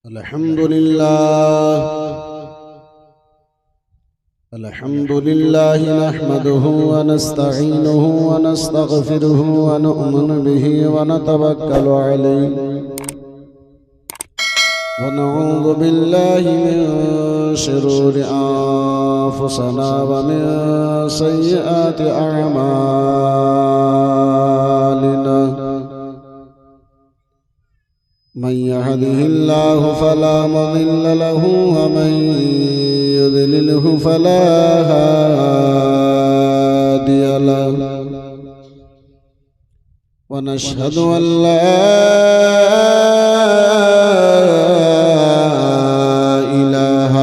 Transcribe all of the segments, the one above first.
الحمد لله نحمده ونستعينه ونستغفره ونؤمن به ونتوكل عليه ونعوذ بالله من شرور أنفسنا ومن سيئات أعمالنا من يهده الله فلا مضل له ومن يضلله فلا هادي له ونشهد أن لا إله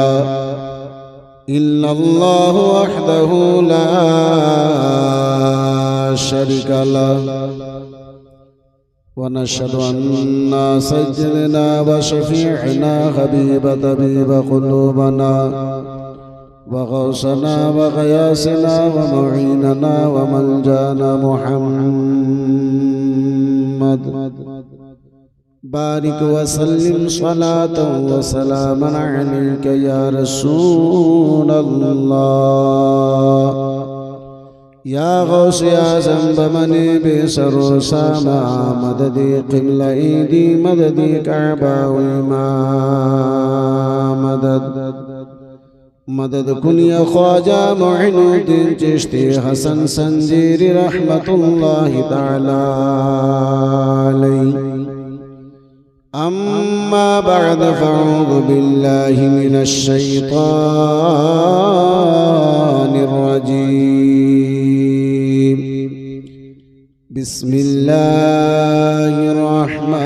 إلا الله وحده لا شريك له ونشهد أن سيدنا وشفيعنا حبيب طبيب قلوبنا وغوثنا وغياثنا ومعيننا وملجانا محمد بارك وسلم صلاة وسلاما عليك يا رسول الله يا غوث يا زنبمني بسر سما مددي قبل ايدي مددي كعبة وما مدد كن يا خواجة معين الدين چشتی حسن سنجيري رحمة الله تعالى عليه أما بعد فأعوذ بالله من الشيطان الرجيم بسم الله الرحمن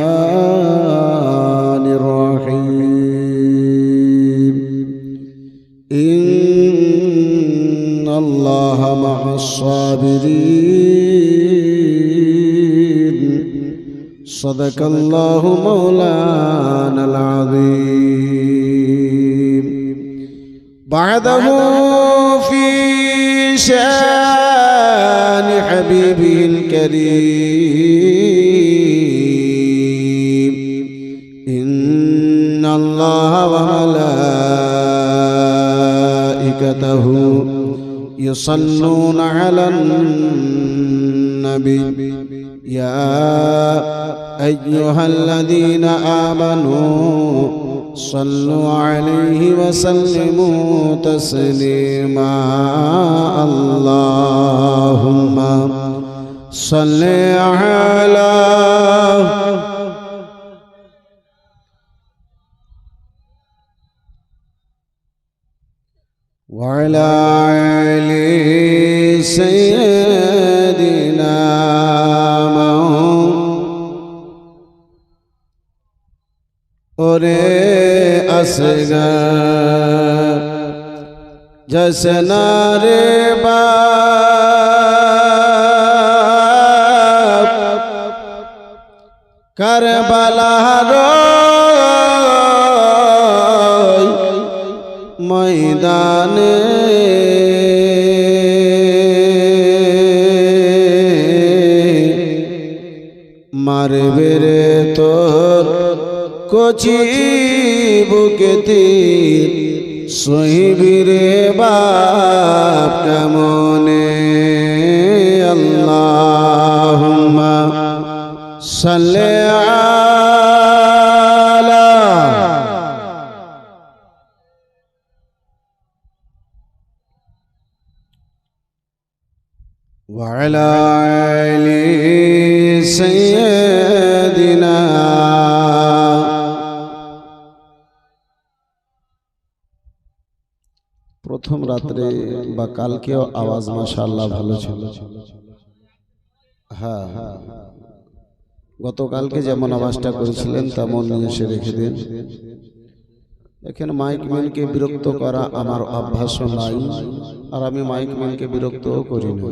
الرحيم إن الله مع الصابرين صدق الله مولانا العظيم بعده في شان حبيبه الكريم إن الله وملائكته يصلون على النبي يا أيها الذين آمنوا صلوا عليه وسلموا تسليما اللهم صل على وعلى آل سيدنا ওরে আসগর জসনা রে বাপ কারবালার ময়দানে মারবে রে তোর কোচি বুকে তীর সহিবিরে বাপ কেমনে আল্লাহুম্মা সাল্লি আলা ওয়া আলা আলি সাইয়্যিদিনা প্রথম রাত্রে বা কালকেও আওয়াজ মাশাআল্লাহ ভালো ছিল। হ্যাঁ, গতকালকে যেমন আওয়াজটা করেছিলেন তেমন নিয়ে এসে রেখে দিন। এখানে মাইক ম্যানকে বিরক্ত করা আমার অভ্যাসও নাই, আর আমি মাইক ম্যানকে বিরক্তও করি না।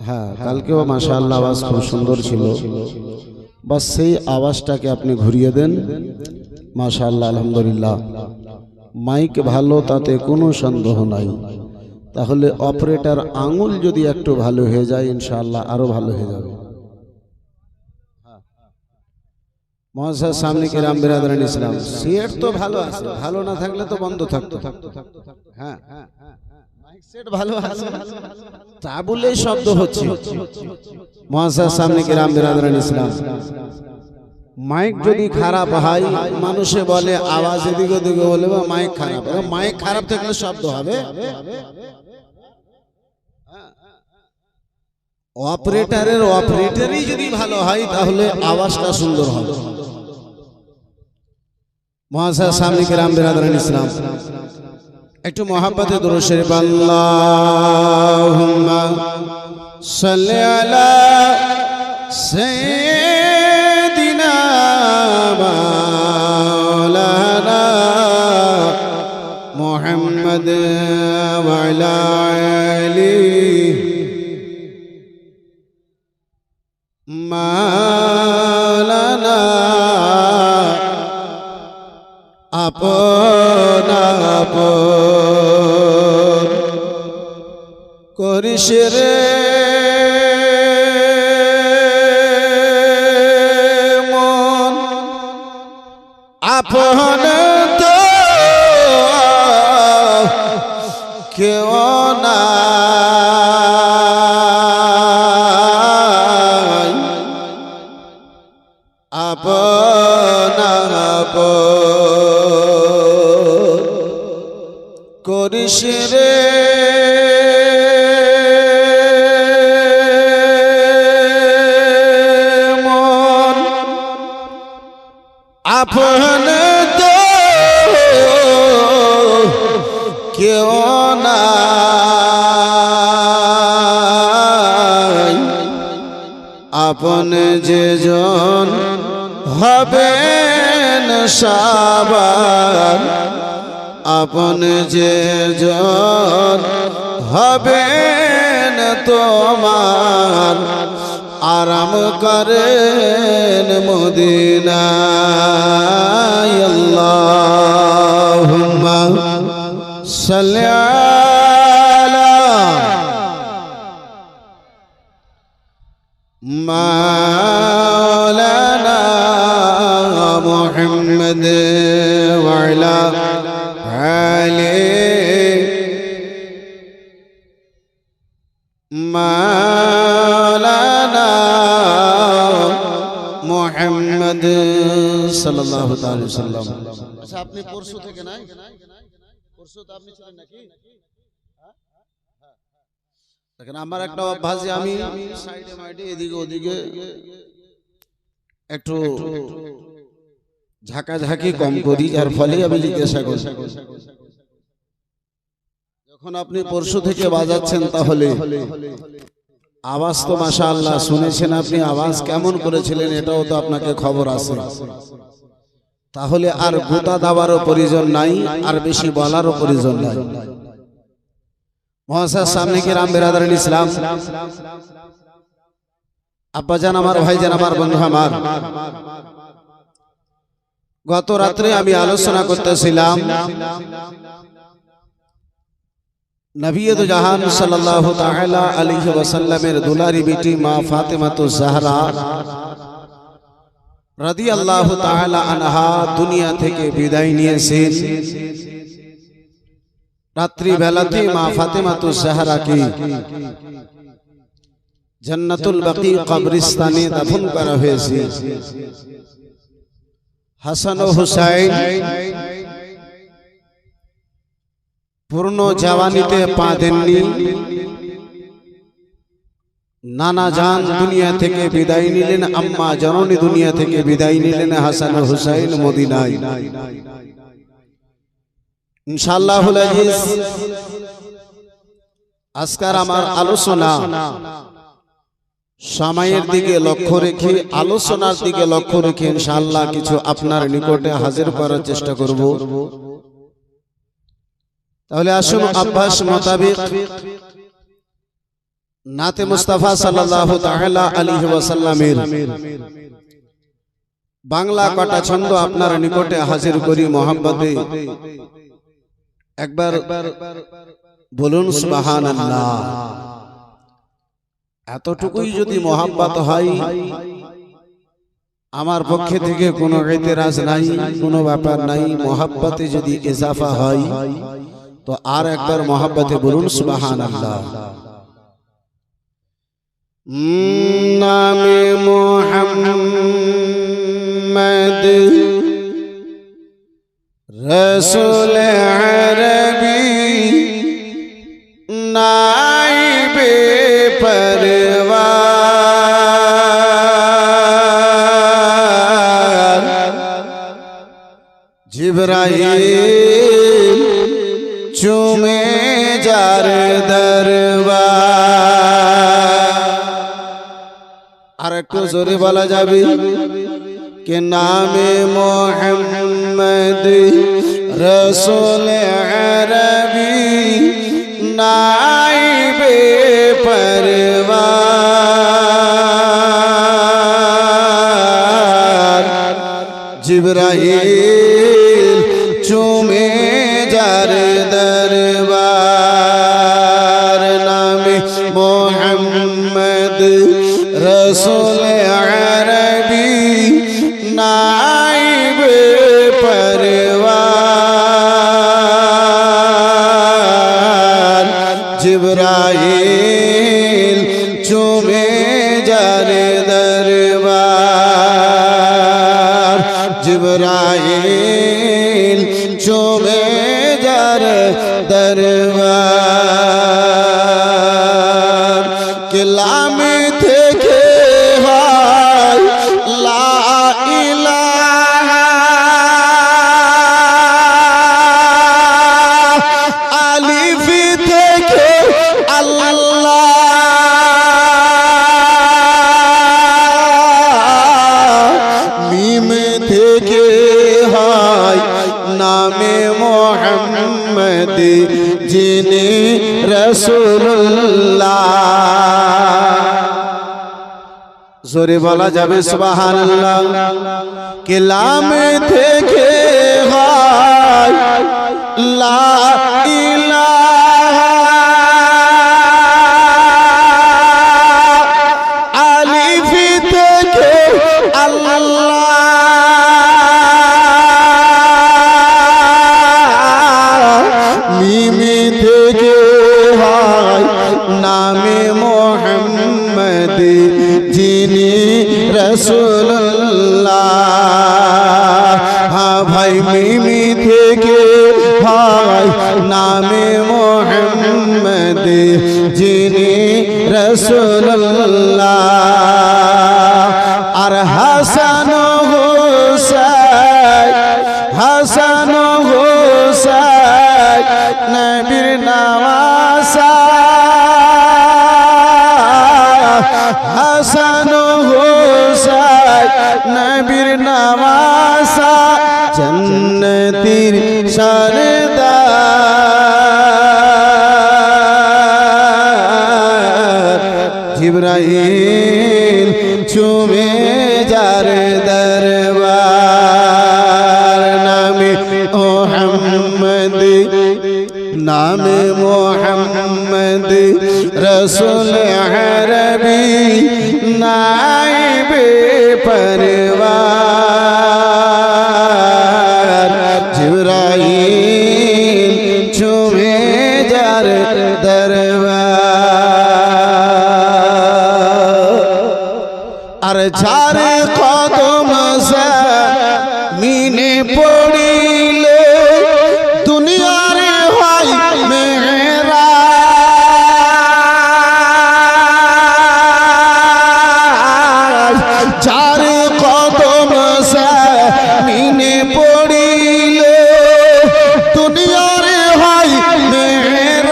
হ্যাঁ, কালকেও মাশাআল্লাহ আওয়াজ খুব সুন্দর ছিল, বাস সেই আওয়াজটাকে আপনি ঘুরিয়ে দেন। মাশাআল্লাহ, আলহামদুলিল্লাহ, মাইক ভালো, তাতে কোনো সন্দেহ নাই। তাহলে অপারেটর আঙুল যদি একটু ভালো হয়ে যায় ইনশাআল্লাহ আরো ভালো হয়ে যাবে। মহাশয় সামনে কি রাম বিরাদরান ইসলাম সেট তো ভালো আছে, ভালো না থাকলে তো বন্ধ থাকতো। হ্যাঁ মাইক সেট ভালো আছে তা বলেই শব্দ হচ্ছে। মহাশয় সামনে কি রাম বিরাদরান ইসলাম মাইক যদি খারাপ হয়, মানুষে বলে আওয়াজ এদিকে ওদিকে বলে বা মাইক খারাপ, মাইক খারাপ থাকলে শব্দ হবে। অপারেটরই যদি ভালো হয় তাহলে আওয়াজটা সুন্দর হবে। মহাশয় সামনে কি রাম বিরাদরান ইসলাম একটু মহাব্বতে দুরূদ শরীফ আল্লাহুম্মা সাল্লি আলা সাইয়্যিদিনা মাওলানা মুহাম্মদ ওয়া আলা আলিহি মাওলানা আপনা আপন করিস রে মন আপন তো কেউ নাই, আপনা আপন করিস রে মন আপন তো কেউ নাই, আপন যে জন হবেন সবার, আপন যে জন হবেন তোমার, আরাম করেন মদিনায়। আল্লাহুম্মা সাল্লি আলা মাওলানা মুহাম্মদ ওয়া আলা মাওলানা মুহাম্মদ সাল্লাল্লাহু তাআলা সাল্লাম। আচ্ছা আপনি পরশু থেকে নাই, পরশু তো আপনি ছিলেন নাকি? দেখেন আমার একটা অভ্যাস যে আমি সাইডে মাইডে এদিকে ওদিকে একটু ঝাঁকাঝাঁকি কম করি, যার ফলে আমি জিজ্ঞাসা করি। যখন আপনি পরশু থেকে বাজাচ্ছেন তাহলে আওয়াজ তো মাশাআল্লাহ শুনেছেন আপনি, আওয়াজ কেমন করেছিলেন এটাও তো আপনাকে খবর আছে। তাহলে আর গোতা দেওয়ারও প্রয়োজন নাই, আর বেশি বলারও প্রয়োজন নাই। মহাশয় সামনে কি রাম বিরাদরান ইসলাম আব্বাজান আমার, ভাইজান আমার, বন্ধু আমার, গত রাত্রে আমি আলোচনা করতেছিলাম নবী দু জাহান সাল্লাল্লাহু তাআলা আলাইহি ওয়াসাল্লামের দুলারি বেটি মা ফাতেমাতুজ জাহরা রাদিয়াল্লাহু তাআলা আনহা দুনিয়া থেকে বিদায় নিয়েছেন। রাত্রি বেলাতে মা ফাতেমাতুজ জাহরাকে জান্নাতুল বাকি কবরস্থানে দাফন করা হয়েছে। হাসান ও হুসাইন পূর্ণ জওয়ানিতে পা দেননি, নানা জান দুনিয়া থেকে বিদায় নিলেন, আম্মা জননী দুনিয়া থেকে বিদায় নিলেন, হাসান ও হুসাইন মদিনায়। ইনশাআল্লাহুল আজিজ আজকের আমার আলোচনা সময়ের দিকে লক্ষ্য রেখে, আলোচনার দিকে লক্ষ্য রেখে ইনশাআল্লাহ কিছু আপনার নিকটে হাজির করার চেষ্টা করব। তাহলে আসুন অভ্যাস মোতাবেক নাতে মুস্তাফা সাল্লাল্লাহু তাআলা আলাইহি ওয়াসাল্লামের বাংলা কটা ছন্দ আপনার নিকটে হাজির করি মোহাম্মতে। একবার বলুন সুবহানাল্লাহ। এতটুকুই যদি মোহাব্বত হয় আমার পক্ষে থেকে কোনো এতেরাজ নাই, কোনো ব্যাপার নাই। মোহাব্বতে যদি ইজাফা হয় তো আর একবার মোহাব্বতে বলুন সুবহানাল্লাহ। নামে মুহাম্মদ রসুল আরবি নাইবে পরওয়ার জিবরাইল চুমে যার দরবার। আর একটু জোরে বলা যাবে कि नामे मोहम्मद रसूल अरबी नाइबे परवार जिब्राइल चूमे जार दरबार। नामे मोहम्मद रसूल अरबी नाइबे परवार जिब्राइल चूमे जार दरबार जिब्राइल चूमे जार दरबार। किलामे থেকে হয় লা ইলাহা আলিফ থেকে আল্লাহ মিম থেকে হয় নামে মোহাম্মদ যিনি রাসূলুল্লাহ। জোরে বলা যাবে সুবহানাল্লাহ। কালাম থেকে হয় লা ইলাহা আলিফ থেকে আল্লাহ মিম থেকে হয় নামে মোহাম্মদ যিনি রাসূলুল্লাহ। হ্যাঁ ভাই মিমি থেকে হয় নামে মোহাম্মদ যিনি রাসূলুল্লাহ। আর হাসান হুসাইন হাসান হুসাইন নবীর নওয়াসা হাসান হুসাইন নবীর নওয়াসা জান্নাতীর সরদার জিবরাইল চুমে যার দরবার। নামে মোহাম্মদ নামে মোহাম্মদ রসুল আরবি নাইবে পরওয়ার জিবরাইল চুমে যার দরবার। আর যার কদম মিনে পড়িলে দুনিয়ার হয় মেরাজ। যার কদম মিনে পড়িলে দুনিয়ার হয় মেরাজ।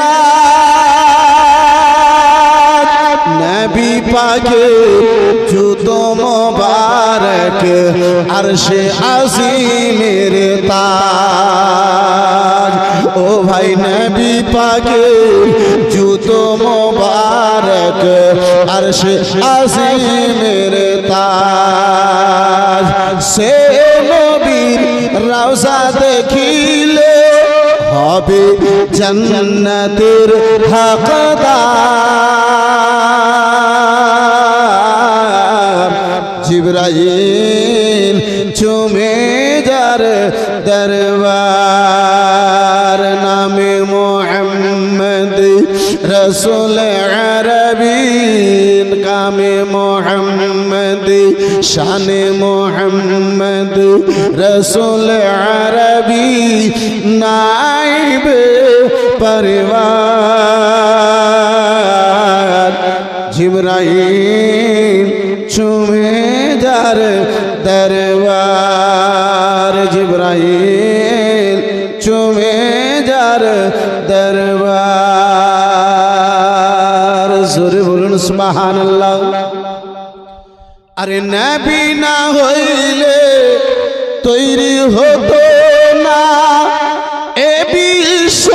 নবী পাকে জুতো মোবারক আরশে আজিমের তাজ। ও ভাই নবী পাকে জুতো মোবারক আরশে আজিমের তাজ। সে নবীর রওজা দেখিলে হবে জান্নাতের হকদার। জিবরাইল চুমে যার দরবার নামে মোহাম্মদ রসুল আরবি কামে মোহাম্মদ শানে মোহাম্মদ রসুল আরবি নাইব পরিবার জিবরাইল চুমে যার দরবার জিবরাইল চুমে যার দরবার জোরে বলুন সুবহানাল্লাহ। আরে নবী না হইলে তৈরি হতো না এ বিশ্ব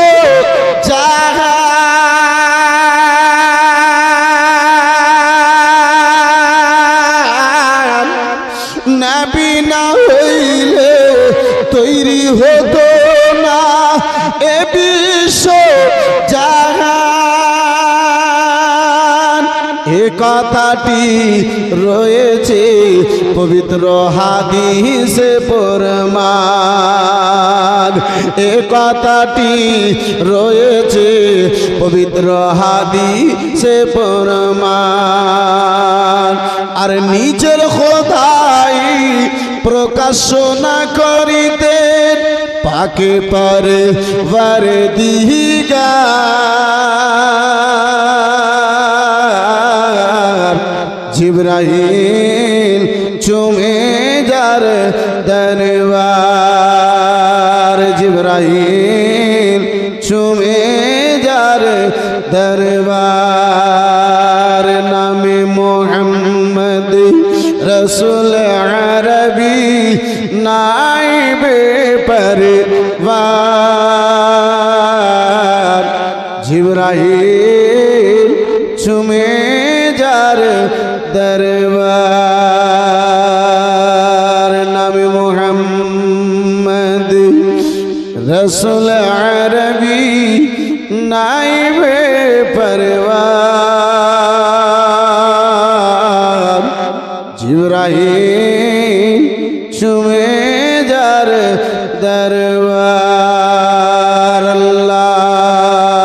জাহান নবী না হইলে তৈরি হতো না এ বিশ্ব জাহান এ কথাটি রয়েছে পবিত্র হাদিসে প্রমাণ এ কথাটি রয়েছে পবিত্র হাদিসে প্রমাণ আর নিজের খোদাই প্রকাশ না করিতেন পাকে পরবার দিগার জিবরাইল চুমে যার দরবার জিবরাইল চুমে যার দরবার নামে মোহাম্মদ রসুল আরবি নাইবে পরিবার জিবরাইল চুমে যার দরবার নামে মোহাম্মদ রসুল আরবি নাইবে পরিবার জিবরাইল চুমে যার দরবার আল্লাহুম্মা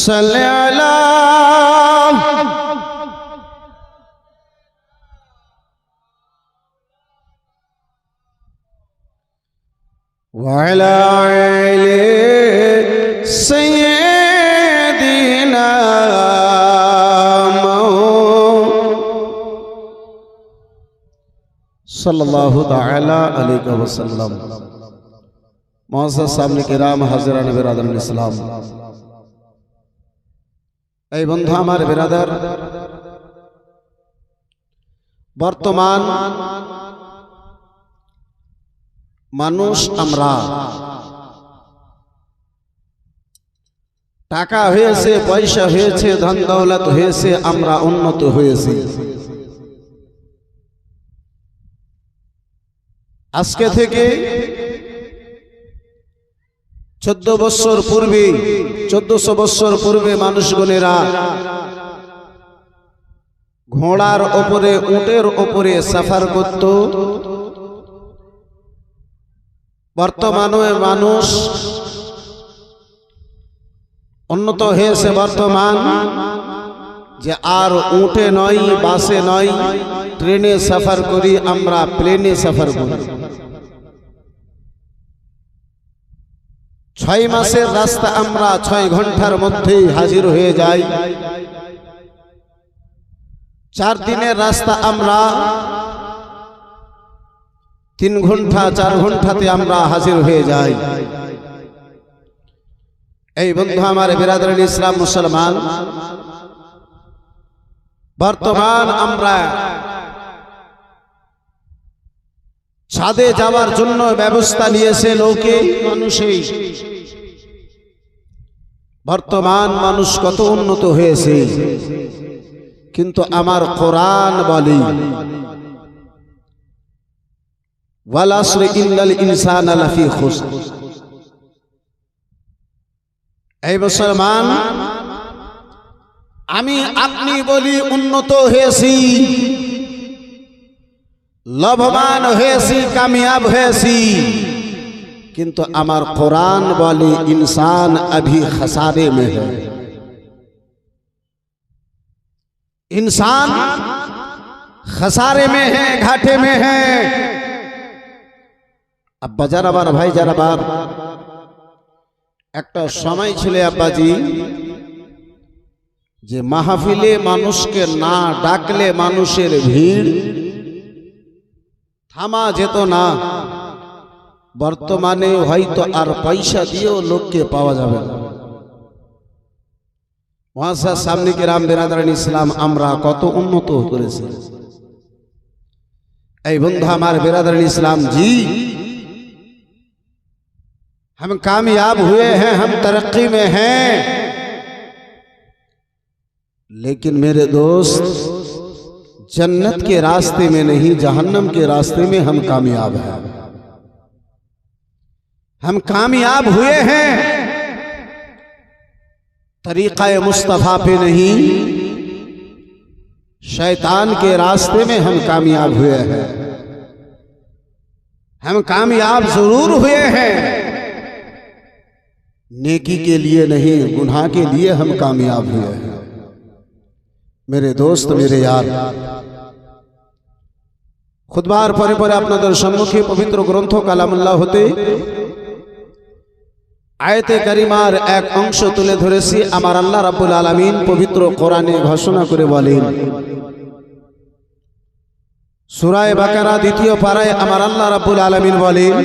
সাল্লি আলা وعلى آل سيدنا सल्लल्लाहु ताला अलैहि वसल्लम। मुअज़्ज़ज़ सामने किराम हाज़िरान बिरादर इस्लाम এই বন্ধু আমার বিরাদার বর্তমান মানুষ আমরা টাকা হয়েছে পয়সা হয়েছে ধন দৌলত হয়েছে আমরা উন্নত হয়েছি আজকে থেকে 14 বছর পূর্বে 1400 বছর পূর্বে মানুষগণেরা ঘোড়ার উপরে উটের উপরে সফর করত বর্তমানে মানুষ উন্নত হয়েছে বর্তমান যে আর উটে নয় বাসে নয় ট্রেনে সফর করি আমরা প্লেনে সফর করি 6 মাসের রাস্তা আমরা 6 ঘন্টার মধ্যেই হাজির হয়ে যাই 4 দিনের রাস্তা আমরা 3 ঘন্টা 4 ঘন্টাতে আমরা হাজির হয়ে যাই এই বন্ধু আমার বিরাদর ইসলাম মুসলমান বর্তমান আমরা ছাদে যাওয়ার জন্য ব্যবস্থা নিয়েছে লোকে মানুষই বর্তমান মানুষ কত উন্নত হয়েছে কিন্তু আমার কোরআন বলে ওয়াল আসরি ইন্নাল ইনসানা লাফি খুসর এই মুসলমান আমি আপনি বলি উন্নত হয়েছি লাভবান হয়েছি, কামিয়াব হয়েছি, কিন্তু আমার কোরআন বলে इंसान अभी खसारे में है। इंसान खसारे में है, घाटे में है। আব্বা যারাবার, ভাই যারাবার, একটা সময় ছিল আব্বাজি যে মাহফিলে মানুষকে না ডাকলে মানুষের ভিড় থামা যেত না। বর্তমানে হয়তো আর পয়সা দিয়েও লোককে পাওয়া যাবে না। মুআজ্জাজ সামনে কিরাম বিরাদরান ইসলাম, আমরা কত উন্নত করেছি। এই বন্ধু আমার बिरादरान इस्लाम जी, हम कामयाब हुए हैं, हम तरक्की में हैं, लेकिन मेरे दोस्त जन्नत के रास्ते में नहीं, जहन्नम के रास्ते में हम कामयाब हैं। हम कामयाब हुए हैं तरीक़ा मुस्तफ़ा पे नहीं, शैतान के रास्ते में हम कामयाब हुए हैं। हम कामयाब जरूर हुए हैं, नेकी के लिए नहीं, गुनाह के लिए हम कामयाब हुए हैं। मेरे दोस्त, मेरे यार, खुतबार परे परे आपनादेर सम्मुखे पवित्र ग्रंथ कालामुल्लाह होते आयते करीमार एक अंश तुले धरेছি। আমার আল্লাহ রাব্বুল আলামিন পবিত্র কোরআনে ঘোষণা করে বলেন, সূরা বাকারা দ্বিতীয় পারায় আমার আল্লাহ রাব্বুল আলামিন বলেন,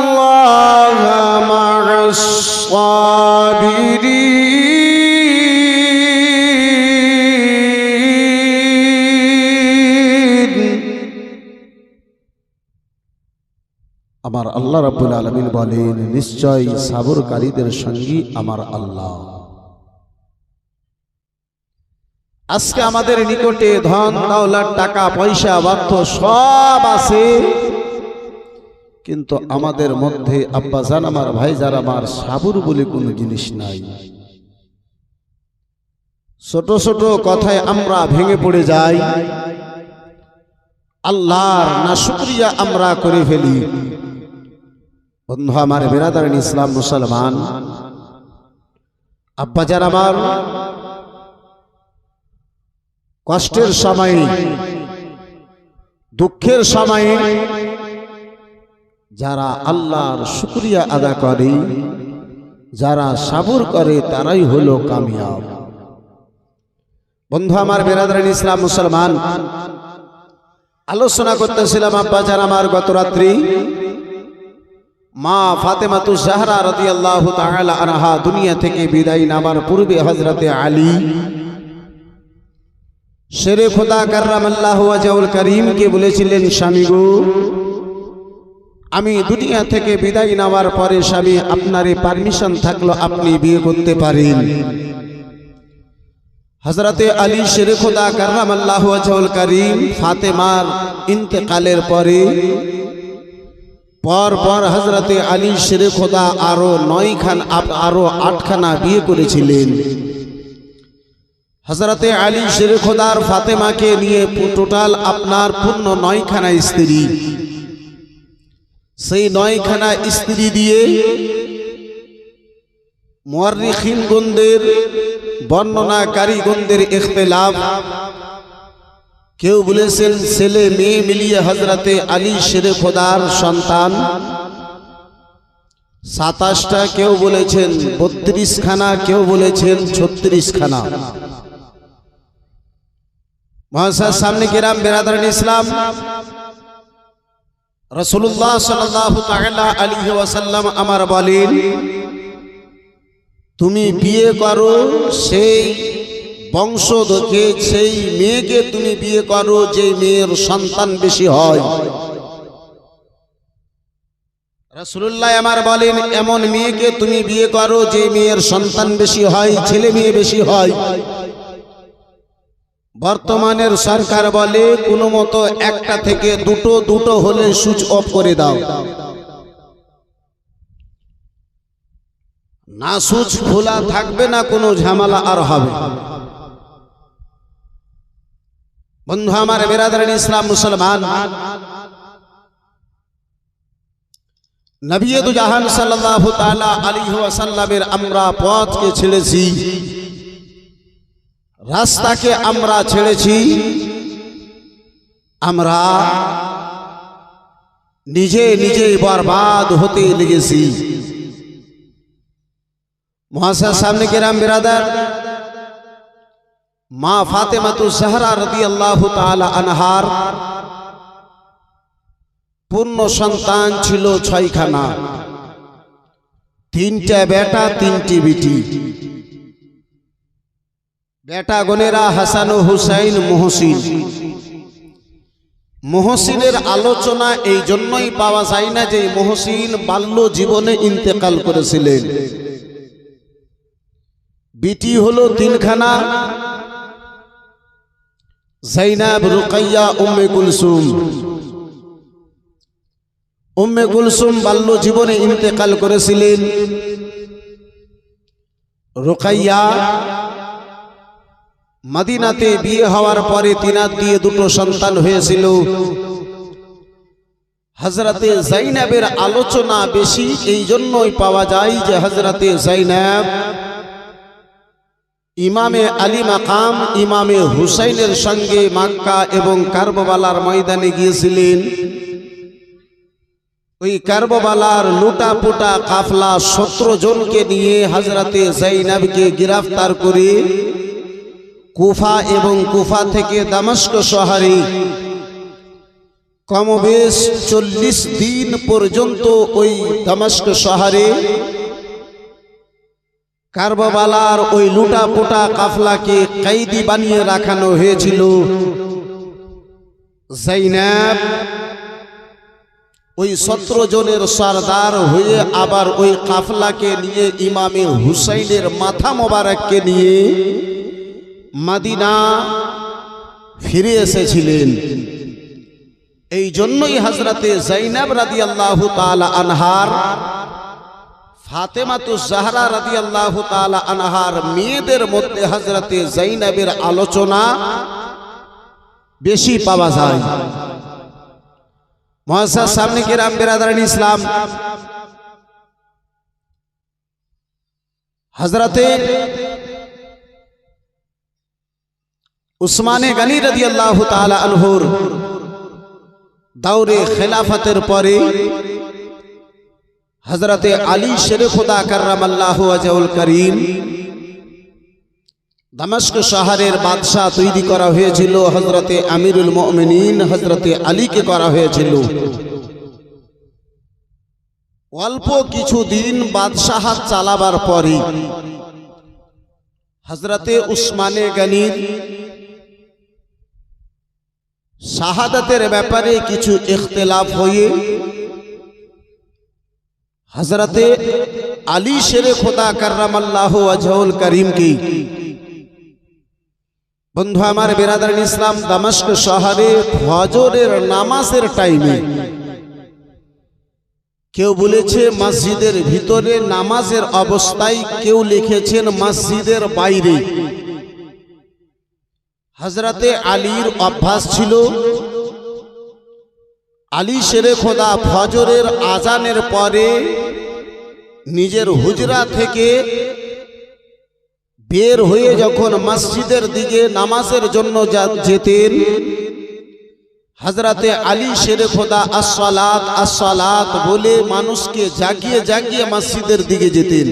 ইন্নাল্লাহা মা'আস সাবিরিন। আমার আল্লাহ রাব্বুল আলামিন বলেন, নিশ্চয় সাবরকারীদের সঙ্গী আমার আল্লাহ। আজকে আমাদের নিকটে ধন দৌলত, টাকা পয়সা, অর্থ সব আছে, কিন্তু আমাদের মধ্যে আব্বাজান আমার, ভাইজান আমার, সাবর বলে কোনো জিনিস নাই। ছোট ছোট কথায় আমরা ভেঙে পড়ে যাই, আল্লাহর নাশুকরিয়া আমরা করে ফেলি। বন্ধু আমার বিরাদরান ইসলাম, মুসলমান আব্বাজান আমার, কষ্টের সময়ে, দুঃখের সময়ে যারা আল্লাহর শুকরিয়া আদা করে, যারা সাবর করে, তারাই হলো কামিয়াব। বন্ধু আমার বিরাদরান ইসলাম, মুসলমান, আলোচনা করতেছিলাম আব্বাজান আমার গত রাত্রি মা ফাতেমাতুজ জাহরা রাদিয়াল্লাহু তাআলা আনহা দুনিয়া থেকে বিদায় নেবার পূর্বে হযরতে আলী শেরে খোদা কাররামাল্লাহু ওয়াজহুল করিমকে বলেছিলেন, স্বামী গো, আমি দুনিয়া থেকে বিদায় নেওয়ার পরে স্বামী, আপনারই পারমিশন থাকলো আপনি বিয়ে করতে পারেন। হযরতে আলী শেরে খোদা কাররামাল্লাহু ওয়াজহুল করিম ফাতেমার ইন্তেকালের পরে পর হযরতে আলী শেরে খোদা আরো 8খানা বিয়ে করেছিলেন। হযরতে আলী শেরে খোদার ফাতেমাকে নিয়ে টোটাল আপনার পূর্ণ 9খানা স্ত্রী। সেই 9খানা স্ত্রী দিয়ে মুআররিখিনগণদের, বর্ণনাকারীগণদের ইখতিলাফ। কেউ বলেছেন ছেলে মেয়ে মিলিয়ে হযরতে আলী শেরে খোদার সন্তান 27টা, কেউ বলেছেন 32খানা, কেউ বলেছেন 36খানা। মুআজ্জাজ সামনে কিরাম বিরাদরান ইসলাম, রাসূলুল্লাহ সাল্লাল্লাহু তাআলা আলাইহি ওয়াসাল্লাম আমার বলেন, তুমি বিয়ে করো সেই বংশ দেখে, সেই মেয়েকে তুমি বিয়ে করো যে মেয়ের সন্তান বেশি হয়। রাসূলুল্লাহ আমার বলেন, এমন মেয়েকে তুমি বিয়ে করো যে মেয়ের সন্তান বেশি হয়, ছেলে মেয়ে বেশি হয়। বর্তমানের সরকার বলে কোনো মতো একটা থেকে দুটো হলে সুইচ অফ করে দাও। না সুচ খোলা থাকবে, না কোনো ঝামেলা আর হবে। বন্ধু আমার বিরাদরান ইসলাম মুসলমান, নবী দু জাহান সাল্লাল্লাহু তাআলা আলাইহি ওয়াসাল্লামের আমরা পথকে ছেড়েছি, রাস্তাকে আমরা ছেড়েছি, আমরা নিজে নিজে বরবাদ হতে লেগেছি। মুআজ্জাজ সামনে কিরাম বিরাদার, মা ফাতেমাতুজ জাহরা রাদিয়াল্লাহু তাআলা আনহার পূর্ণ সন্তান ছিল 6খানা, 3টা বেটা 3টি বিটি। বেটা গনেরা হাসান ও হুসাইন, মুহসিন। মুহসিনের আলোচনা এই জন্যই পাওয়া যায় না যে মুহসিন বাল্য জীবনে ইন্তেকাল করেছিলেন। বিটি হলো 3খানা, যায়নাব, রুকাইয়া, উম্মে কুলসুম। উম্মে কুলসুম বাল্য জীবনে ইন্তেকাল করেছিলেন। রুকাইয়া মদিনাতে বিয়ে হওয়ার পরে তিনার দিয়ে 2টো সন্তান হয়েছিল। হযরতে যায়নাবের আলোচনা বেশি এই জন্যই পাওয়া যায় যে হযরতে যায়নাব ইমামে আলী মাকাম ইমামে হুসাইনের সঙ্গে মক্কা এবং কারবালার ময়দানে গিয়েছিলেন। ওই কারবালার লুটাপুটা কাফলা 17 জনকে নিয়ে হযরতে যায়নাবকে গ্রেফতার করে কুফা এবং কুফা থেকে দামেস্ক শহরে কমবেশ 40 দিন পর্যন্ত ওই দামেস্ক শহরে কারবালার ওই লুটাপুটা কাফলাকে কয়েদি বানিয়ে রাখানো হয়েছিল। যায়নাব ওই 17 জনের সরদার হয়ে আবার ওই কাফলাকে নিয়ে ইমামে হুসাইনের মাথা মোবারককে নিয়ে মদিনা ফিরে এসেছিলেন। এই জন্যই হযরতে যায়নাব রাদিয়াল্লাহু তাআলা আনহার ফাতেমাতুজ জাহরা রাদিয়াল্লাহু তাআলা আনহার মেয়েদের মধ্যে হযরতে যায়নাবের আলোচনা বেশি পাওয়া যায়। মুআজ্জাজ সামনে কিরাম বিরাদরান ইসলাম, হযরতে উসমানে গনি রাদিয়াল্লাহু তাআলা আনহুর দৌরে খেলাফতের পরে হযরতে আলী শেরে খুদা কাররামাল্লাহু ওয়াজহুল করিম দামেস্ক শহরের বাদশা তৈরি করা হয়েছিল। হযরতে আমিরুল মুমিনিন হযরতে আলীকে করা হয়েছিল। অল্প কিছুদিন বাদশাহাত চালাবার পরে হযরতে উসমানে গনির শাহাদাতের ব্যাপারে কিছু ইখতিলাফ হয়ে হযরতে আলী শেরে খুদা কাররামাল্লাহু ওয়াজহুল করিমকে, বন্ধু আমার বিরাদরান ইসলাম, দামেস্ক শহরে ফজরের নামাজের টাইমে, কেউ বলেছে মসজিদের ভিতরে নামাজের অবস্থায়, কেউ লিখেছেন মসজিদের বাইরে, হযরতে আলীর অভ্যাস ছিল আলী শেরে খোদা ফজরের আজানের পরে নিজের হুজরা থেকে বের হয়ে যখন মসজিদের দিকে নামাজের জন্য যেতেন, হযরতে আলী শেরে খোদা আসসালাত আসসালাত বলে মানুষকে জাগিয়ে জাগিয়ে মসজিদের দিকে যেতেন।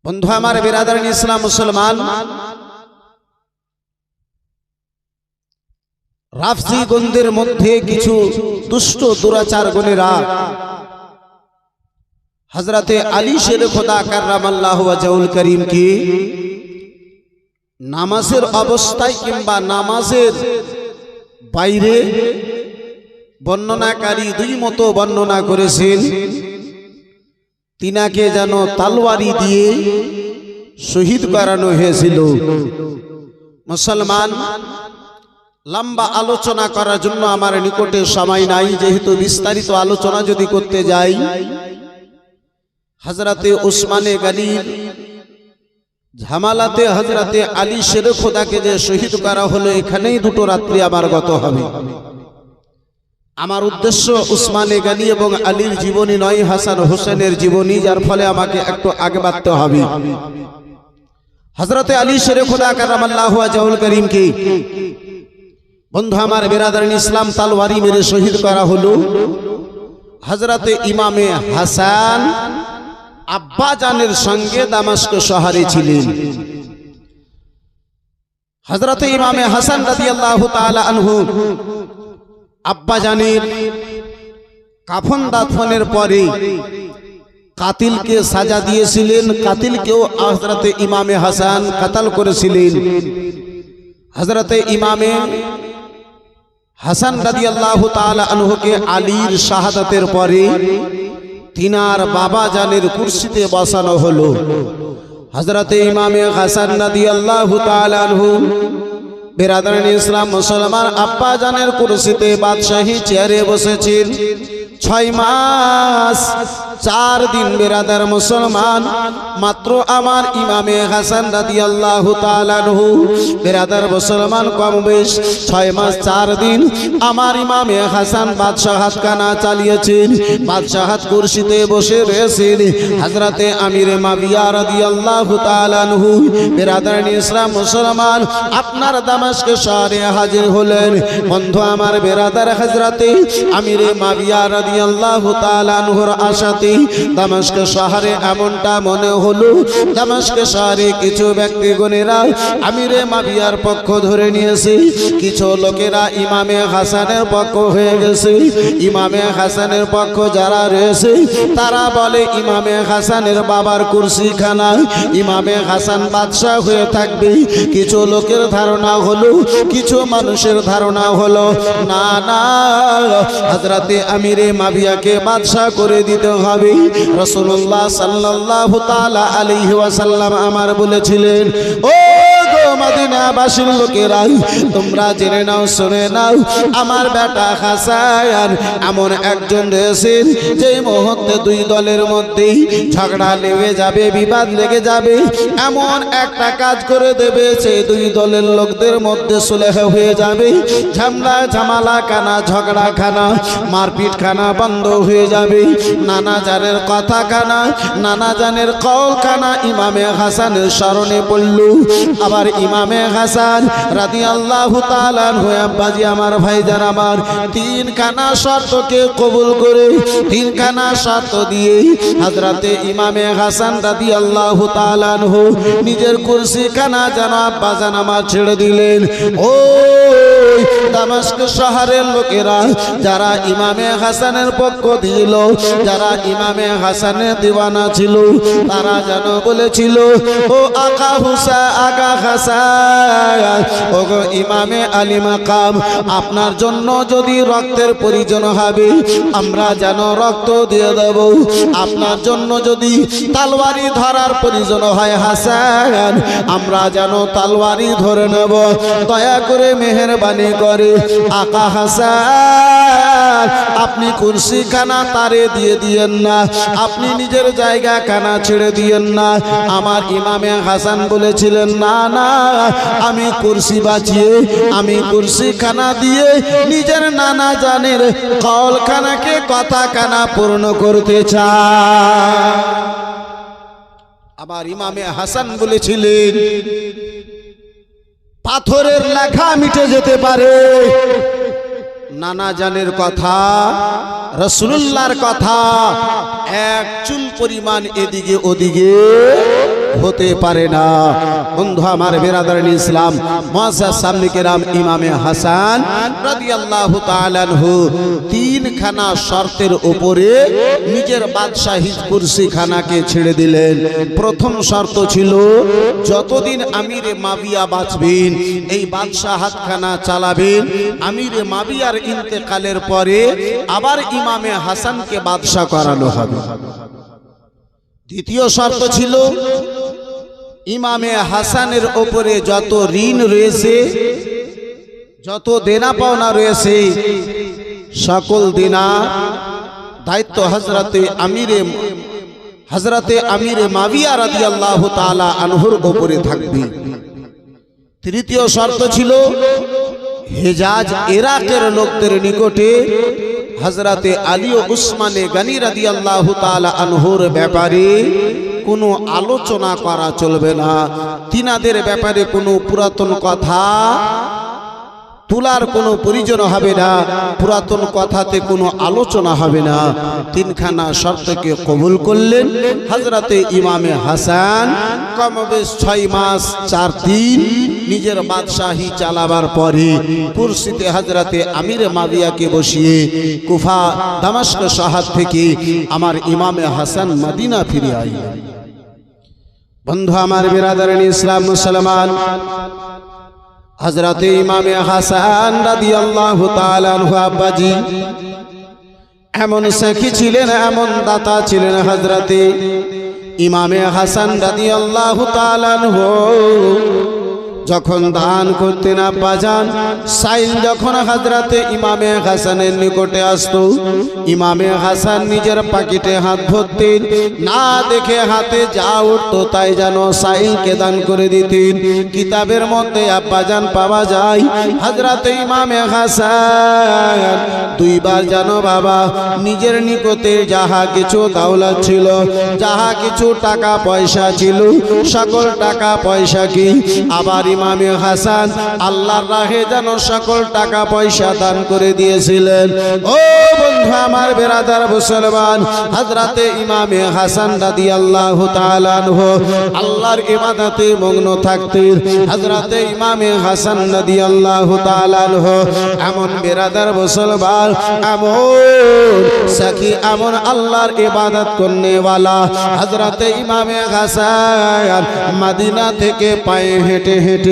বন্ধু আমার বিরাদরান ইসলাম মুসলমান, রাফজি গণদের মধ্যে কিছু দুষ্ট দুরাচার গণেরা হযরতে আলী শেরে খোদা কাররামাল্লাহু ওয়াজহুল করিমকে নামাজের অবস্থায় কিংবা নামাজের বাইরে বর্ণনাকারী 2 মতো বর্ণনা করেছেন। তিনাকে যেন তলোয়ারি দিয়ে শহীদ করানো হয়েছিল। মুসলমান, লম্বা আলোচনা করার জন্য আমার নিকটে সময় নাই, যেহেতু বিস্তারিত আলোচনা যদি করতে যাই হযরতে উসমানে গনির ঝামালাতে হযরতে আলী শের খোদাকে যে শহীদ করা হলো, এখানেই দুটো রাত্রি আবার গত হবে। আমার উদ্দেশ্য উসমানে গনি এবং আলীর জীবনী নয়, হাসান হোসেনের জীবনী, যার ফলে আমাকে একটু আগে বাড়তে হবে। হযরতে আলী শের খোদা কারামাল্লাহু ওয়াজহুল করিমকে বন্ধু আমার বিরাদরান ইসলাম তলোয়ারি মেরে শহীদ করা হলো। হযরতে ইমামে হাসান আব্বা জানের সঙ্গে দামেস্ক শহরে ছিলেন। হযরতে ইমামে হাসান রাদিয়াল্লাহু তাআলা আনহু আব্বা জানের কাফন দাফনের পরে কাতিলকে সাজা দিয়েছিলেন। কাতিলকেও হযরতে ইমামে হাসান কতল করেছিলেন। হযরতে ইমামে হাসান রাদিয়াল্লাহু তাআলা আনহুকে আলীর শাহাদাতের পরে তিনার বাবা জানের কুরসিতে বসানো হলো। হযরতে ইমামে হাসান রাদিয়াল্লাহু তাআলা আনহু বিরাদরান ইসলাম মুসলমান আব্বা জানের কুরসিতে বাদশাহী চেয়ারে বসেছেন 6 মাস 4 দিন। বিরাদার মুসলমান মাত্র আমার ইমামে হাসান রাদিয়াল্লাহু তাআলা আনহু বিরাদার মুসলমান কম বেশ 6 মাস 4 দিন আমার ইমামে হাসান বাদশাহাত কানা চালিয়েছেন। বাদশাহাত কুরসিতে বসে রয়েছেন। হযরতে আমিরে মাবিয়া রাদিয়াল্লাহু তাআলা আনহু বিরাদার ইসলাম মুসলমান আপনার দামেস্ক শহরে হাজির হলেন। বন্ধু আমার বিরাদার হযরতে আমিরে মাবিয়া রাদিয়াল্লাহু তাআলা আনহুর আশাতে দামেস্ক শহরে এমনটা মনে হলো, দামেস্ক শহরে কিছু ব্যক্তিগণেরা আমিরে মাবিয়ার পক্ষ ধরে নিয়েছে, কিছু লোকেরা ইমামে হাসানের পক্ষ হয়ে গেছে। ইমামে হাসানের পক্ষ যারা রয়েছে তারা বলে ইমামে হাসানের বাবার কুরসিখানা ইমামে হাসান বাদশাহ হয়ে থাকবে। কিছু লোকের ধারণা হলো, কিছু মানুষের ধারণা হলো না না, হযরতে আমিরে মাবিয়াকে বাদশাহ করে দিতে হবে। রাসূলুল্লাহ সাল্লাল্লাহু তাআলা আলাইহি ওয়াসাল্লাম আমার বলেছিলেন, ও গো মদিনাবাসীর লোকেরা, তোমরা জেনে নাও, শুনে নাও, আমার বেটা হাসান এমন একজন রয়েছেন যে মুহূর্তে দুই দলের মধ্যে ঝগড়া লেগে যাবে, বিবাদ লেগে যাবে, এমন একটা কাজ করে দেবে যে দুই দলের লোকদের মধ্যে সুলহ হয়ে যাবে। ঝামেলা খানা, ঝগড়া খানা, মারপিট খানা বন্ধ হয়ে যাবে। নানা জানের কথা খানা, নানা জানের কওল খানা ইমামে হাসানের স্মরণে পড়ল। আবার ইমামে হাসান রাদিয়াল্লাহু তাআলা আনহু আব্বাজি আমার ভাইজান আমার 3 খানা শর্তকে কবুল করে 3 খানা শর্ত দিয়ে হযরতে ইমামে হাসান রাদিয়াল্লাহু তাআলা আনহু নিজের কুরসি খানা যেন আব্বাজান আমার ছেড়ে দিলেন। ওই দামেস্ক শহরের লোকেরা যারা ইমামে হাসানের পক্ষ দিল, যারা ইমামে হাসানের দিওয়ানা ছিল, তারা যেন বলেছিল, ও আকা হুসা আগা হাসান, ও গো ইমামে আলী মাকাম, আপনার জন্য যদি রক্তের প্রয়োজন হবে আমরা যেন রক্ত দিয়ে দেব। আপনার জন্য যদি তলোয়ারি ধরার প্রয়োজন হয় হাসান, আমরা যেন তলোয়ারি ধরে নেব। দয়া করে মেহেরবানি করে আকা হাসান আপনি কুরসি খানা তারে দিয়ে দিয়েন না, আপনি নিজের জায়গা খানা ছেড়ে দিয়েন না। আমার ইমামে হাসান বলেছিলেন, না না, আমি কুরসি বাঁচিয়ে, আমি কুরসি খানা দিয়ে নিজের নানা জানের কওল খানাকে কথা খানা পূর্ণ করতে চাই। আবার ইমামে হাসান বলেছিলেন, পাথরের লেখা মিটে যেতে পারে, নানা জানের কথা, রাসূলুল্লাহর কথা এক চুল পরিমাণ এদিকে ওদিকে হতে পারে না। বন্ধু আমার বিরাদরান ইসলাম মুআজ্জাজ সামনে কেরাম ইমামে হাসান রাদিয়াল্লাহু তাআলা আনহু 3 খানা শর্তের উপরে নিজের বাদশাহী কুরসি খানাকে ছেড়ে দিলেন। প্রথম শর্ত ছিল, যতদিন আমিরে মাবিয়া বাঁচবেন এই বাদশাহাত খানা চালাবেন। আমিরে মাবিয়ার ইন্তেকালের পরে আবার ইমামে হাসানকে বাদশা করানো হবে। দ্বিতীয় শর্ত ছিল, ইমামে হাসানের উপরে যত ঋণ রয়েছে, যত দেনা পাওনা রয়েছে, সকল দেনা দায়িত্ব হযরতে আমিরে হযরতে আমির মাবিয়া রাদিয়াল্লাহু তাআলা আনহুর উপরে থাকবে। তৃতীয় শর্ত ছিল হেজাজ ইরাকের লোকদের নিকটে হযরতে আলী ও উসমানে গনি রাদিয়াল্লাহু তাআলা আনহুর ব্যাপারে কোনো আলোচনা করা চলবে না। তিনাদের ব্যাপারে কোনো পুরাতন কথা তোলার কোনো প্রয়োজন হবে না, পুরাতন কথাতে কোনো আলোচনা হবে না। তিনখানা শর্তকে কবুল করলেন হযরতে ইমামে হাসান। কমবেশ 6 মাস 4 দিন নিজের বাদশাহী চালাবার পরে কুরসিতে হযরতে আমির মাবিয়াকে বসিয়ে কুফা দামেস্ক শহর থেকে আমার ইমামে হাসান মদিনা ফিরে আইলেন। বন্ধু আমার বিরাদরান ইসলাম মুসলমান, হযরতে ইমামে হাসান রাদিয়াল্লাহু তাআলা আনহু আব্বাজি এমন সাক্ষী ছিলেন, এমন দাতা ছিলেন। হযরতে ইমামে হাসান রাদিয়াল্লাহু তাআলা আনহু যখন দান করতেন আব্বাজান, সাইল যখন হযরতে ইমামে হাসানের নিকটে আসতো, ইমামে হাসান নিজের পকেটে হাত ভরতেন, না দেখে হাতে যা উঠতো তাই যেন সাইলকে দান করে দিতেন। কিতাবের মধ্যে আব্বাজান পাওয়া যায় হযরতে ইমামে হাসান 2 বার যেন বাবা নিজের নিকটে যাহা কিছু দৌলত ছিল, যাহা কিছু টাকা পয়সা ছিল, সকল টাকা পয়সা কি আবার ইমামে হাসান আল্লাহর রাহে যেন সকল টাকা পয়সা দান করে দিয়েছিলেন। ও বন্ধু আমার বেরাদার মুসলমান, হযরতে ইমামে হাসান রাদিয়াল্লাহু তাআলা আনহু আল্লাহর ইবাদতে মগ্ন থাকতেন। হযরতে ইমামে হাসান রাদিয়াল্লাহু তাআলা আনহু এমন বেরাদার মুসলমান, এমন সাকি, এমন আল্লাহর ইবাদত করনে ওয়ালা হযরতে ইমামে হাসান মদিনা থেকে পায়ে হেঁটে হেঁটে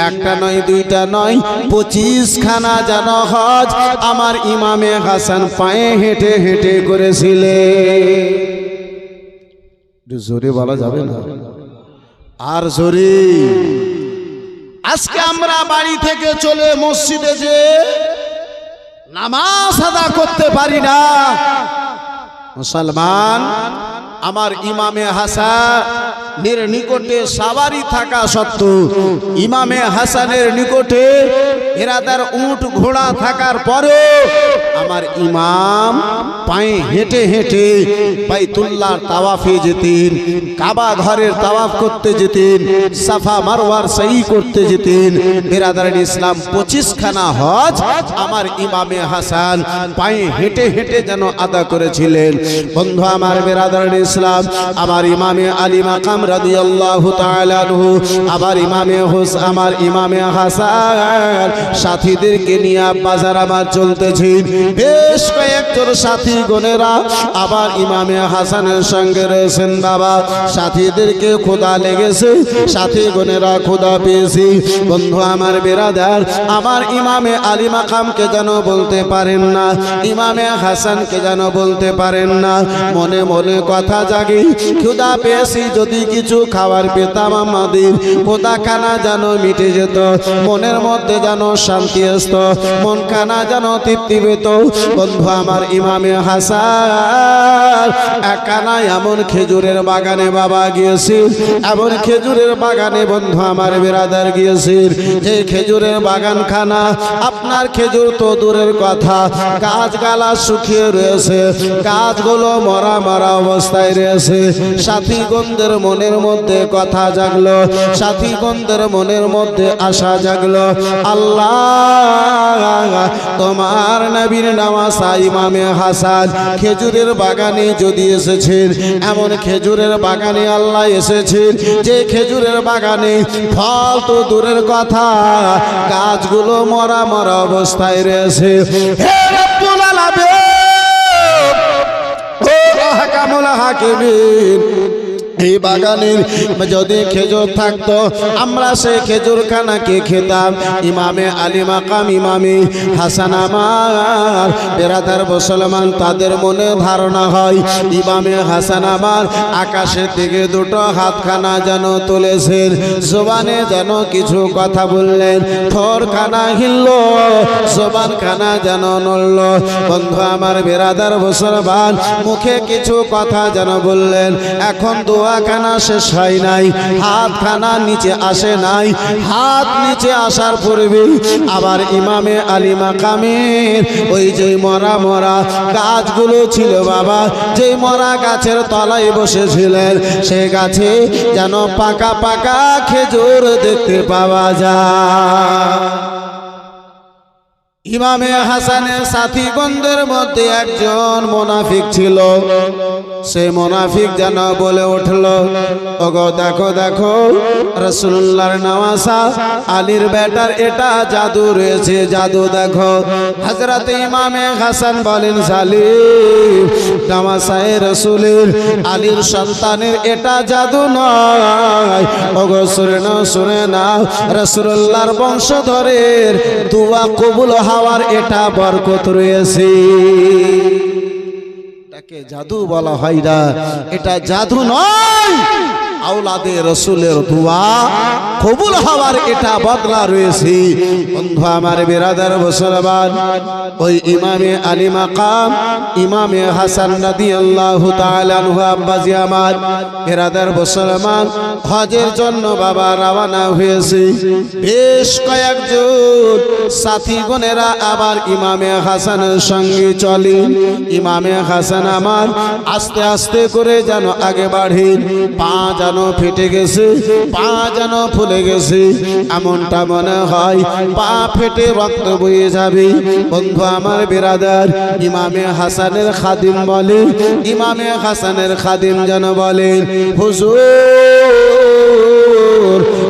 একটা নয়, দুইটা নয়, 25 খানা যেন হজ আমার ইমামে হাসান পায়ে হেঁটে হেঁটে করেছিলেন। জোরে বলা যাবে না, আর জোরে। আজকে আমরা বাড়ি থেকে চলে মসজিদে যে নামাজ আদা করতে পারি না। মুসলমান, আমার ইমামে হাসানের নিকটে সাওয়ারি থাকা সত্ত্বেও, ইমামে হাসানের নিকটে এরাদার উট ঘোড়া থাকার পরেও আমার ইমাম পায়ে হেঁটে হেঁটে বাইতুল্লাহর তাওয়াফে যেতেন, কাবা ঘরের তাওয়াফ করতে যেতেন, সাফা মারওয়ার সাই করতে যেতেন। বিরাদারান ইসলাম 25 খানা হজ আমার ইমামে হাসান পায়ে হেঁটে হেঁটে যেন আদা করেছিলেন। বন্ধু আমার বিরাদারান ইসলাম, আমার ইমামে আলী মাকাম রাদিয়াল্লাহু তাআলা আনহু, আবার আমার ইমামে হাসান সাথীদেরকে নিয়ে বাজার আমার চলতেছেন। বেশ কয়েকজন সাথী গণেরা আবার ইমামে হাসানের সঙ্গে রয়েছেন। বাবা, সাথীদেরকে ক্ষুধা লেগেছে, সাথী গণেরা ক্ষুধা পেয়েছি। বন্ধু আমার বিরাদার, আমার ইমামে আলী মাকামকে যেন বলতে পারেন না, ইমামে হাসানকে যেন বলতে পারেন না। মনে মনে কথা জাগে, ক্ষুধা পেয়েছি, যদি কিছু খাবার পেতাম আমাদের ক্ষুধা খানা যেন মিটে যেত, মনের মধ্যে যেন শান্তি আসত, মন খানা যেন তৃপ্তি পেত। বন্ধু আমার ইমামে হাসান একখানা এমন খেজুরের বাগানে বাবা গিয়েছে, এমন খেজুরের বাগানে বন্ধু আমার বিরাদার গিয়েছে, যে খেজুরের বাগান খানা আপনার খেজুর তো দূরের কথা, গাছগালা শুকিয়ে রয়েছে, গাছগুলো মরা মরা অবস্থায় রয়েছে। সাথীগণদের মনের মধ্যে কথা জাগলো, সাথীগণদের মনের মধ্যে আশা জাগলো, আল্লাহ তোমার নবীর নামাসা ইমামে হাসান খেজুরের বাগানে যদি এসেছেন, এমন খেজুরের বাগানে আল্লাহ এসেছেন যে খেজুরের বাগানে ফল তো দূরের কথা, গাছগুলো মরা মরা অবস্থায় রয়েছে। হে রব্বুল আলামিন, ও আহকামুল হাকিমিন, ও এই বাগানের যদি খেজুর থাকতো আমরা সেই খেজুর খানাকে খেতাম। ইমামে আলী মাকাম ইমামে হাসান আমার বেরাদার মুসলমান তাদের মনে ধারণা হয় ইমামে হাসান আমার আকাশের দিকে দুটো হাতখানা যেন তুলেছেন, জবানে যেন কিছু কথা বললেন, ঠোঁট খানা হিলল, জবান খানা যেন নড়ল। বন্ধু আমার বেরাদার মুসলমান মুখে কিছু কথা যেন বললেন। এখন দোয়া খানা শেষ হয় নাই, হাত খানা নিচে আসে নাই। হাত নিচে আসার পূর্বে আবার ইমামে আলী মাকামের ওই যে মরা মরা গাছগুলো ছিল বাবা, যে মরা গাছের তলায় বসেছিলেন সে গাছে যেন পাকা পাকা খেজুর দেখতে পাওয়া যায়। ইমামে হাসানের সাথী বন্ধের মধ্যে একজন মুনাফিক ছিল। সে মুনাফিক যেন বলে উঠল, ওগো দেখো দেখো রাসূলুল্লাহর নওয়াসা আলীর বেটার এটা জাদু রয়েছে, জাদু দেখো। হযরত ইমামে হাসান বলেন, সালিম নওয়াসায়ে রাসূলের আলীর সন্তানের এটা জাদু নয়। ওগো শুনে নাও, শুনে নাও, রাসূলুল্লাহর বংশধরের দোয়া কবুল হওয়ার এটা বরকত রয়েছে। এটাকে জাদু বলা হয় না, এটা জাদু নয়, আওলাদে রসুলের দোয়া কবুল হওয়ার এটা বদলা রয়েছে। বন্ধু আমার বেরাদার মুসলমান, ওই ইমামে আলী মাকাম ইমামে হাসান রাদিয়াল্লাহু তাআলা আনহু আব্বাজি আমার বেরাদার মুসলমান হজের জন্য বাবা রওনা হয়েছে। বেশ কয়েকজন সাথী গণেরা আবার ইমামে হাসানের সঙ্গে চলে। ইমামে হাসান আমার আস্তে আস্তে করে যেন আগে বাড়েন, পা যেন ফেটে গেছে, পা যেন ফুলে গেছে, এমনটা মনে হয় পা ফেটে রক্ত বয়ে যাবে। বন্ধু আমার বেরাদার ইমামে হাসানের খাদিম বলে, ইমামে হাসানের খাদিম যেন বলেন, হুজুর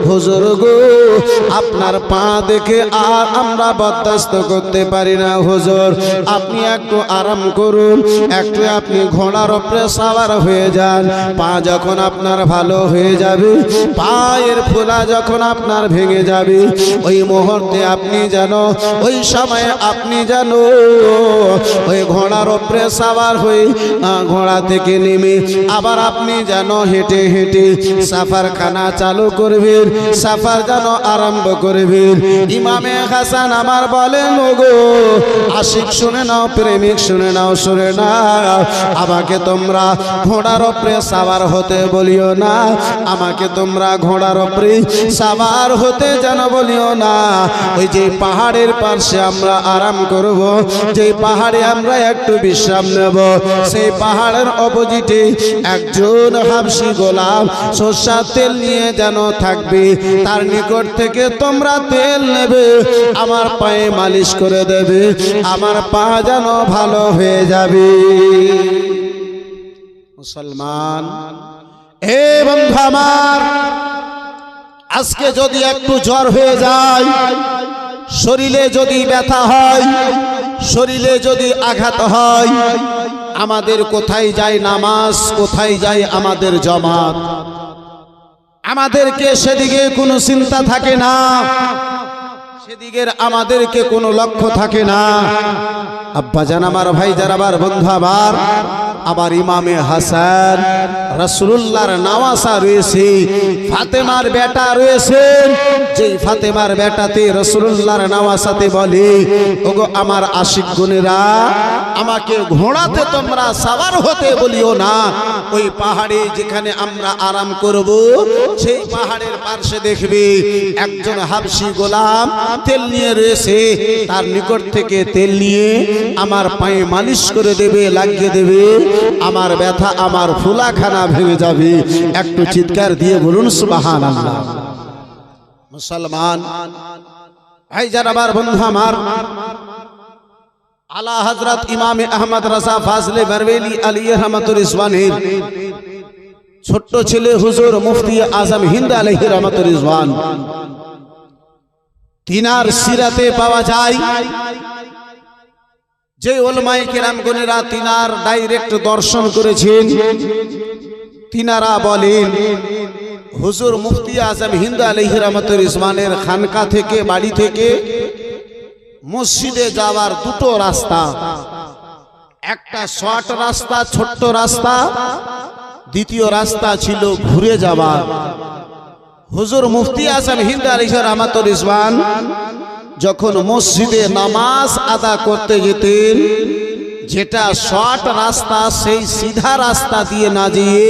হুজুর গো আপনার পা দেখে আর আমরা বরদাস্ত করতে পারি না। হুজুর আপনি একটু আরাম করুন, একটু আপনি ঘোড়ার উপরে সাওয়ার হয়ে যান। পা যখন আপনার ভালো হয়ে যাবে, পায়ের ফোলা যখন আপনার ভেঙে যাবে, ওই মুহূর্তে আপনি যেন, ওই সময়ে আপনি যেন ওই ঘোড়ার উপরে সাওয়ার হয়ে ঘোড়া থেকে নেমে আবার আপনি যেন হেঁটে হেঁটে সাফারখানা চালু করবেন, সাফার যেন আরম্ভ করবেন। ইমামে হাসান আমার বলেন, ওগো আশিক শুনে নাও, প্রেমিক শুনে নাও, শুনে নাও, আমাকে তোমরা ঘোড়ার উপরে সাওয়ার হতে বলিও না, আমাকে তোমরা ঘোড়ার উপরে সাওয়ার হতে যেন বলিও না। ওই যে পাহাড়ের পাশে আমরা আরাম করব, যে পাহাড়ে আমরা একটু বিশ্রাম নেব, সেই পাহাড়ের অপোজিটে একজন হাবশী গোলাম সরষের তেল নিয়ে যেন থাকবে, তার নিকট থেকে তোমরা তেল নেবে, আমার পায়ে মালিশ করে দেবে, আমার পা যেন ভালো হয়ে যাবে। মুসলমান হে বন্ধু আমার, আজকে যদি একটু জ্বর হয়ে যায়, শরীরে যদি ব্যথা হয়, শরীরে যদি আঘাত হয়, আমাদের কোথায় যায় নামাজ, কোথায় যায় আমাদের জামাত? আমাদেরকে সেদিকে কোনো চিন্তা থাকে না, সেদিকের আমাদেরকে কোনো লক্ষ্য থাকে না। আব্বাজান আমার, ভাইজান আমার, বন্ধু আমার, আবার ইমামে হাসান রাসূলুল্লাহর নওয়াসা রয়েছে, ফাতেমার বেটা রয়েছেন, যেই ফাতেমার বেটাতে রাসূলুল্লাহর নওয়াসাতে বলে, ওগো আমার আশিক গুনেরা, আমাকে ঘোড়াতে তোমরা সাওয়ার হতে বলিও না। ওই পাহাড়ে যেখানে আমরা আরাম করব, সেই পাহাড়ের পাশে দেখবে একজন হাবশী গোলাম তেল নিয়ে রয়েছে, তার নিকট থেকে তেল নিয়ে আমার পায়ে মালিশ করে দেবে, লাগিয়ে দেবে, আমার ব্যথা, আমার ফুলাখানা ভেঙে যাবে। একটু চিৎকার দিয়ে বলুন সুবহানাল্লাহ। মুসলমান ভাইজান আমার, বন্ধু আমার, আলা হযরত ইমামে আহমদ রাজা ফাজলে বরবেলি আলাইহি রহমাতুর রিজওয়ানের ছোট্ট ছেলে হুজুর মুফতি আজম হিন্দ আলাইহি রহমাতুর রিজওয়ান, তিনার সিরাতে পাওয়া যায় যে উলামায়ে কেরাম গণেরা তিনার ডাইরেক্ট দর্শন করেছেন, তিনারা বলেন হুজুর মুফতি আজম হিন্দ আলাইহি রহমাতুল রিজওয়ানের খানকা থেকে বাড়ি থেকে মসজিদে যাওয়ার দুটো রাস্তা, একটা শর্ট রাস্তা ছোট্ট রাস্তা, দ্বিতীয় রাস্তা ছিল ঘুরে যাওয়া। হুজুর মুফতি আজম হিন্দ আলাইহি রহমাতুল রিজওয়ান যখন মসজিদে নামাজ আদা করতে যেতেন, যেটা শর্ট রাস্তা সেই সিধা রাস্তা দিয়ে না গিয়ে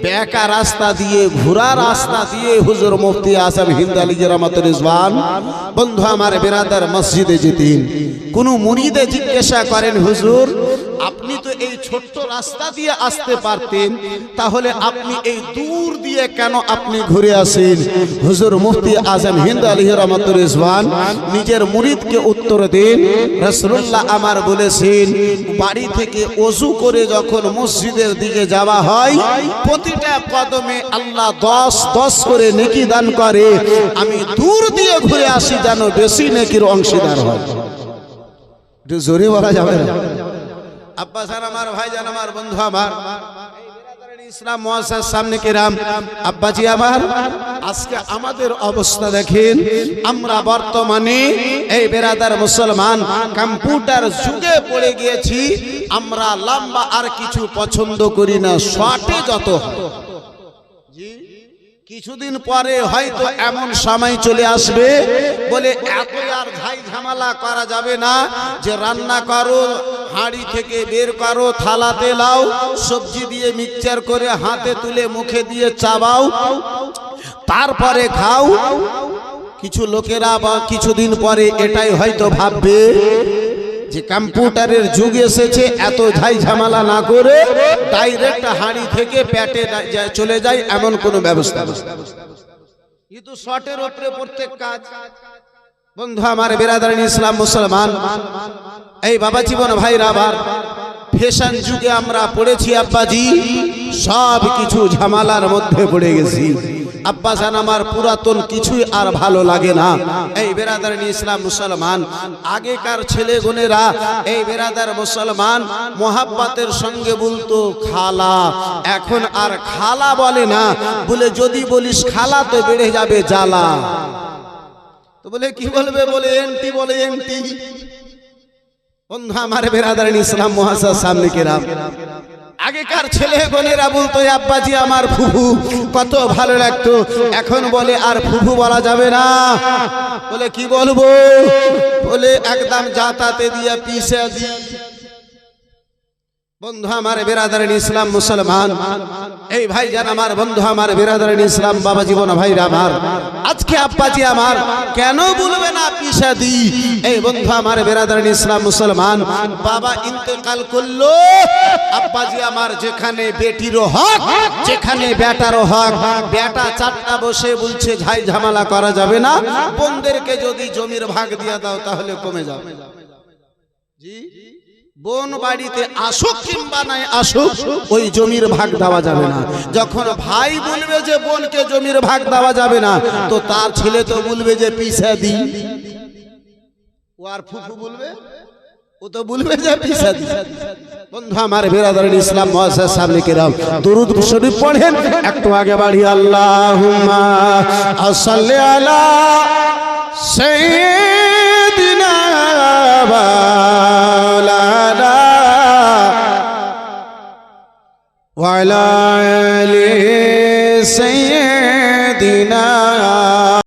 বেঁকা রাস্তা দিয়ে ঘোরা রাস্তা দিয়ে হুজুর মুফতি আজম হিন্দ আলাইহি রহমাতুল রিজওয়ান বন্ধু আমার বেরাদার মসজিদে যেতেন। কোন মুরিদে জিজ্ঞাসা করেন হুজুর আপনি তো এই ছোট্ট রাস্তা দিয়ে আসতে পারতেন, তাহলে আপনি এই দূর দিয়ে কেন আপনি ঘুরে আসেন? হুজুর মুফতি আজম হিন্দ আলাইহি রহমাতুল রিজওয়ান নিজের মুরিদকে উত্তর দেন, রাসূলুল্লাহ আমার বলেছেন বাড়ি থেকে ওযু করে যখন মসজিদের দিকে যাওয়া হয় প্রতিটা কদমে আল্লাহ 10 করে নেকি দান করে, আমি দূর দিয়ে ঘুরে আসি যেন বেশি নেকির অংশীদার হয়। একটু জোরে বলা যাবে না? আব্বা জান আমার, ভাই জান আমার, বন্ধু আমার, ইসলাম মুআসসাস সামনে কিরাম, আব্বাজি আমার, আজকে আমাদের অবস্থা দেখেন। আমরা বর্তমানে এই বেরাদার মুসলমান কম্পিউটার যুগে পড়ে গিয়েছি। আমরা লম্বা আর কিছু পছন্দ করি না, শর্টে যত হয়। কিছুদিন পরে হয়তো এমন সময় চলে আসবে বলে এত আর ঝাই ঝামেলা করা যাবে না, যে রান্না করো হাঁড়ি থেকে বের করো, থালাতে লাও, সবজি দিয়ে মিক্সচার করে হাতে তুলে মুখে দিয়ে চাবাও, তারপরে খাও। কিছু লোকেরা বা কিছুদিন পরে এটাই হয়তো ভাববে যে কম্পিউটারের যুগ এসেছে, এত ঝাই ঝামেলা না করে ডাইরেক্ট হাঁড়ি থেকে পেটে চলে যায়, এমন কোনো ব্যবস্থা কিন্তু শর্টের উপরে প্রত্যেক কাজ। বন্ধু আমার বেরাদারিন ইসলাম মুসলমান, এই বাবা জীবন ভাইরা আবার ফ্যাশন যুগে আমরা পড়েছি আব্বাজি, সব কিছু ঝামেলার মধ্যে পড়ে গেছি। আব্বা জান আমার, পুরাতন কিছুই আর ভালো লাগে না। এই বেরাদারিন ইসলাম মুসলমান, আগেকার ছেলে গুনেরা এই বেরাদার মুসলমান মোহাব্বতের সঙ্গে বলতো খালা, এখন আর খালা বলে না, বলে যদি বলিস খালা তো বেড়ে যাবে জ্বালা। তো বলে কি বলবে, বলে এন্টি, বলে এন্টি। বন্ধু আমার বেরাদারিন ইসলাম মুআসসাস সামনে কিরাম, আগেকার ছেলে বোনেরা বলতো আব্বাজি আমার ফুফু, কত ভালো লাগতো। এখন বলে আর ফুফু বলা যাবে না, বলে কি বলবো, বলে একদম জাতাতে দিয়া পিছে দি। বন্ধু আমার বেরাদারিন ইসলাম মুসলমান, এই ভাই জান আমার, বন্ধু আমার বেরাদারিন ইসলাম, বাবা জীবন ভাইরা আমার, আজকে আব্বাজি আমার কেন বলবে না পিছা দি? এই বন্ধু আমার বেরাদারিন ইসলাম মুসলমান, বাবা ইন্তেকাল করলো, আব্বাজি আমার যেখানে বেটিরও হক, যেখানে বেটারও হক, বেটা চারটা বসে বলছে ঝাই ঝামেলা করা যাবে না, বোনদেরকে যদি জমির ভাগ দিয়ে দাও তাহলে কমে যাবে। জি, বোন বাড়িতে আসুক কিংবা নাই আসুক, ওই জমির ভাগ দেওয়া যাবে না। যখন ভাই বলবে যে বোনকে জমির ভাগ দেওয়া যাবে না, তো তার ছেলে তো বলবে যে পিছা দি। ও আর ফুফু বলবে, ও তো বলবে যে পিছা দি। বন্ধু আমার বেরাদারিন ইসলাম মুআসসাস সামনে কিরাম, দুরূদ শরীফ পড়েন একটু আগে বাড়ি। আল্লাহুম্মা সাল্লি আলা সাইয়্যিদিনা وعلى آل سيدنا